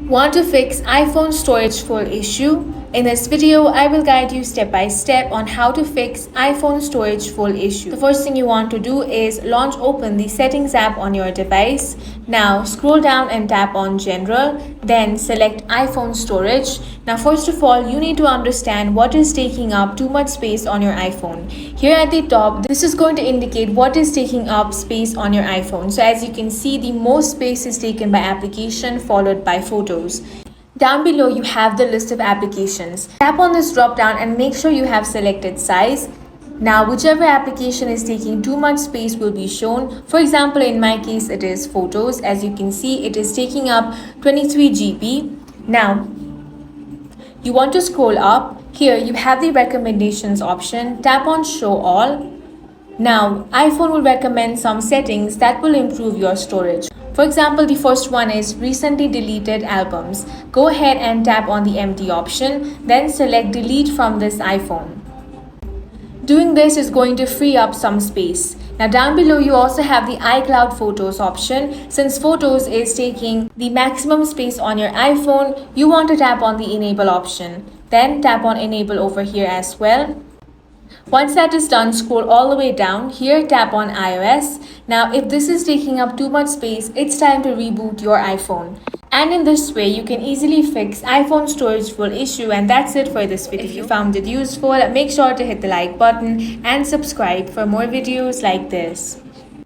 Want to fix iPhone storage full issue? In this video, I will guide you step by step on how to fix iPhone storage full issue. The first thing you want to do is open the settings app on your device. Now scroll down and tap on general, then select iPhone storage. Now first of all, you need to understand what is taking up too much space on your iPhone. Here at the top, this is going to indicate what is taking up space on your iPhone. So as you can see, the most space is taken by application followed by photos. Down below, you have the list of applications. Tap on this drop down and make sure you have selected size. Now, whichever application is taking too much space will be shown. For example, in my case, it is photos. As you can see, it is taking up 23 GB. Now, you want to scroll up. Here, you have the recommendations option. Tap on show all. Now, iPhone will recommend some settings that will improve your storage. For example, the first one is recently deleted albums. Go ahead and tap on the empty option, then select delete from this iPhone. Doing this is going to free up some space. Now down below you also have the iCloud Photos option. Since Photos is taking the maximum space on your iPhone, you want to tap on the enable option. Then tap on enable over here as well. Once that is done, scroll all the way down. Here, tap on iOS. Now, if this is taking up too much space, it's time to reboot your iPhone. And in this way, you can easily fix iPhone storage full issue. And that's it for this video. If you found it useful, make sure to hit the like button and subscribe for more videos like this.